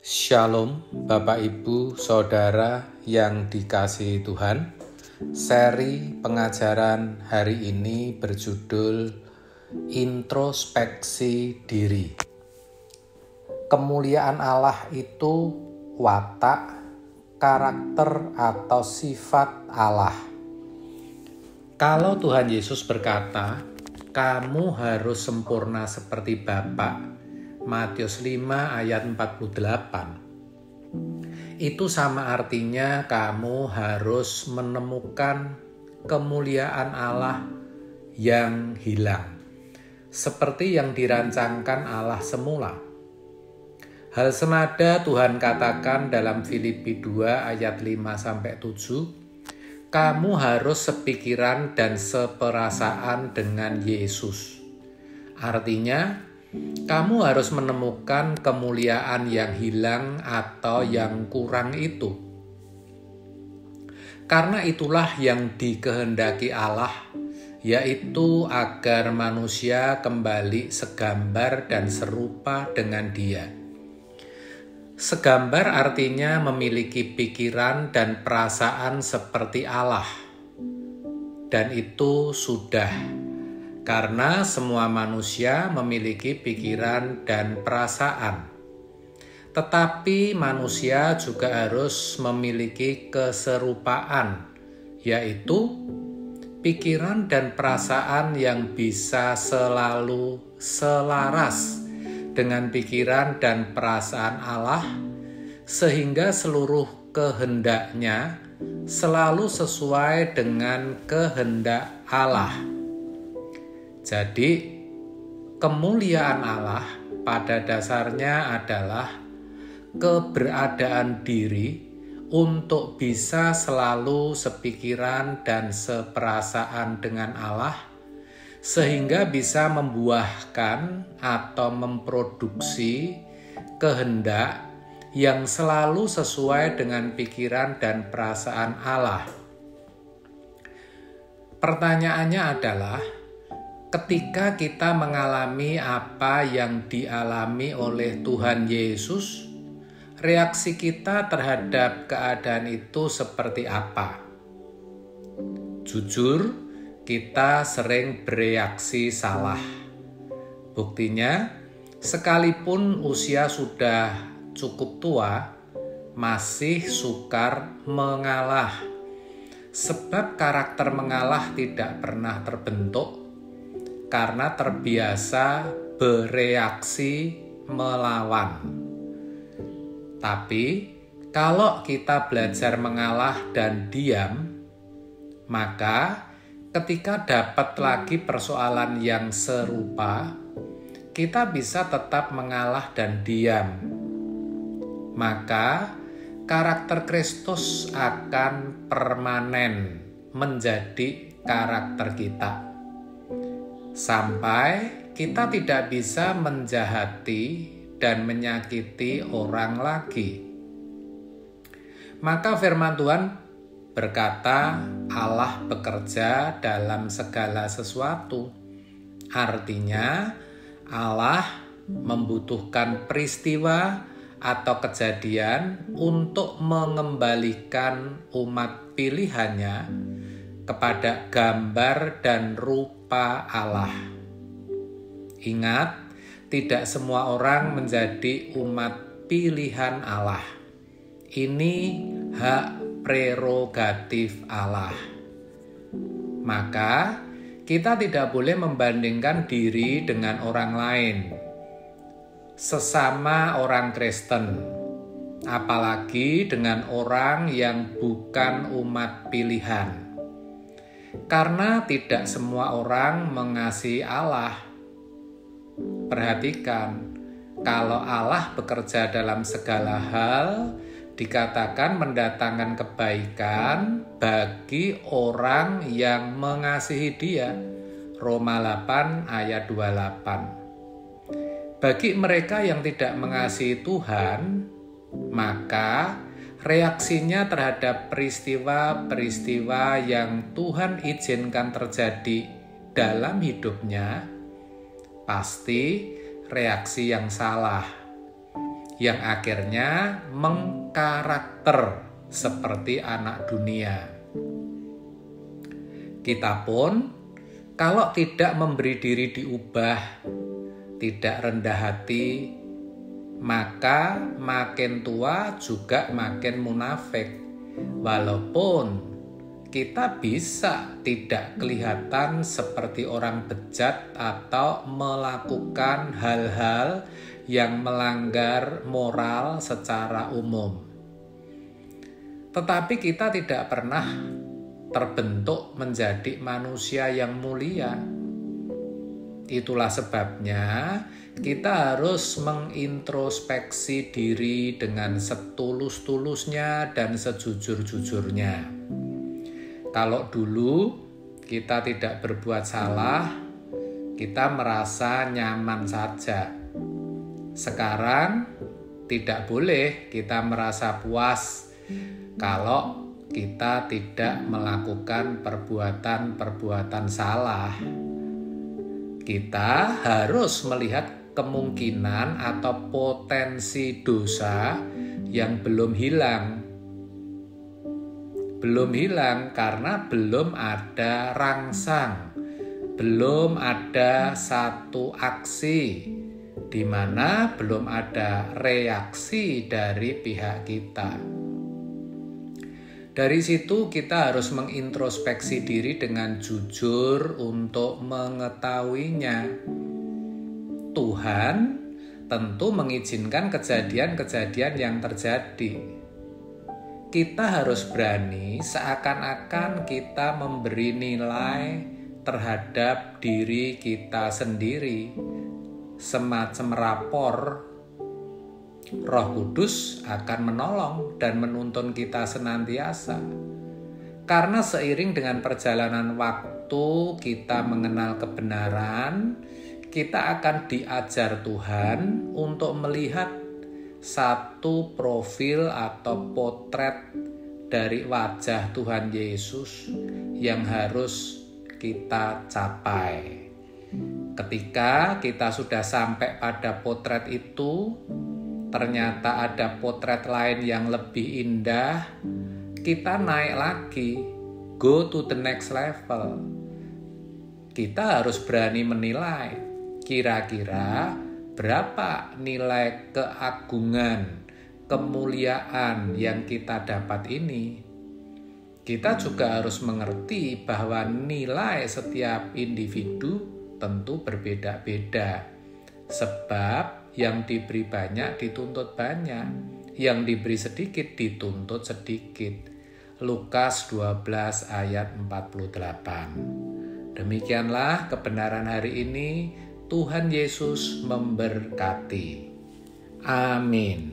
Shalom Bapak Ibu Saudara yang dikasihi Tuhan. Seri pengajaran hari ini berjudul Introspeksi Diri. Kemuliaan Allah itu watak, karakter atau sifat Allah. Kalau Tuhan Yesus berkata, "Kamu harus sempurna seperti Bapa," Matius 5 ayat 48. Itu sama artinya kamu harus menemukan kemuliaan Allah yang hilang, seperti yang dirancangkan Allah semula. Hal senada Tuhan katakan dalam Filipi 2 ayat 5-7, kamu harus sepikiran dan seperasaan dengan Yesus. Artinya, kamu harus menemukan kemuliaan yang hilang atau yang kurang itu. Karena itulah yang dikehendaki Allah, yaitu agar manusia kembali segambar dan serupa dengan Dia. Segambar artinya memiliki pikiran dan perasaan seperti Allah. Dan itu sudah. Karena semua manusia memiliki pikiran dan perasaan. Tetapi manusia juga harus memiliki keserupaan, yaitu pikiran dan perasaan yang bisa selalu selaras dengan pikiran dan perasaan Allah, sehingga seluruh kehendaknya selalu sesuai dengan kehendak Allah. Jadi, kemuliaan Allah pada dasarnya adalah keberadaan diri untuk bisa selalu sepikiran dan seperasaan dengan Allah, sehingga bisa membuahkan atau memproduksi kehendak yang selalu sesuai dengan pikiran dan perasaan Allah. Pertanyaannya adalah, ketika kita mengalami apa yang dialami oleh Tuhan Yesus, reaksi kita terhadap keadaan itu seperti apa? Jujur, kita sering bereaksi salah. Buktinya, sekalipun usia sudah cukup tua, masih sukar mengalah. Sebab karakter mengalah tidak pernah terbentuk karena terbiasa bereaksi melawan. Tapi, kalau kita belajar mengalah dan diam, maka ketika dapat lagi persoalan yang serupa, kita bisa tetap mengalah dan diam. Maka, karakter Kristus akan permanen menjadi karakter kita. Sampai kita tidak bisa menjahati dan menyakiti orang lagi. Maka firman Tuhan berkata, Allah bekerja dalam segala sesuatu. Artinya, Allah membutuhkan peristiwa atau kejadian untuk mengembalikan umat pilihannya kepada gambar dan rupa Allah. Ingat, tidak semua orang menjadi umat pilihan Allah. Ini hak prerogatif Allah. Maka, kita tidak boleh membandingkan diri dengan orang lain, sesama orang Kristen, apalagi dengan orang yang bukan umat pilihan. Karena tidak semua orang mengasihi Allah. Perhatikan, kalau Allah bekerja dalam segala hal, dikatakan mendatangkan kebaikan bagi orang yang mengasihi Dia. Roma 8 ayat 28. Bagi mereka yang tidak mengasihi Tuhan, maka reaksinya terhadap peristiwa-peristiwa yang Tuhan izinkan terjadi dalam hidupnya pasti reaksi yang salah. yang akhirnya mengkarakter seperti anak dunia. Kita pun kalau tidak memberi diri diubah, tidak rendah hati, maka makin tua juga makin munafik. Walaupun kita bisa tidak kelihatan seperti orang bejat atau melakukan hal-hal yang melanggar moral secara umum. Tetapi kita tidak pernah terbentuk menjadi manusia yang mulia. Itulah sebabnya kita harus mengintrospeksi diri dengan setulus-tulusnya dan sejujur-jujurnya. Kalau dulu kita tidak berbuat salah, kita merasa nyaman saja. Sekarang tidak boleh kita merasa puas kalau kita tidak melakukan perbuatan-perbuatan salah. Kita harus melihat kemungkinan atau potensi dosa yang belum hilang. Belum hilang karena belum ada rangsang, belum ada satu aksi, di mana belum ada reaksi dari pihak kita. Dari situ kita harus mengintrospeksi diri dengan jujur untuk mengetahuinya. Tuhan tentu mengizinkan kejadian-kejadian yang terjadi. Kita harus berani seakan-akan kita memberi nilai terhadap diri kita sendiri, semacam rapor. Roh Kudus akan menolong dan menuntun kita senantiasa. Karena seiring dengan perjalanan waktu kita mengenal kebenaran, kita akan diajar Tuhan untuk melihat satu profil atau potret dari wajah Tuhan Yesus yang harus kita capai. Ketika kita sudah sampai pada potret itu, ternyata ada potret lain yang lebih indah, kita naik lagi, go to the next level. Kita harus berani menilai, kira-kira berapa nilai keagungan, kemuliaan yang kita dapat ini. Kita juga harus mengerti bahwa nilai setiap individu tentu berbeda-beda. Sebab yang diberi banyak dituntut banyak, yang diberi sedikit dituntut sedikit. Lukas 12 ayat 48. Demikianlah kebenaran hari ini. Tuhan Yesus memberkati. Amin.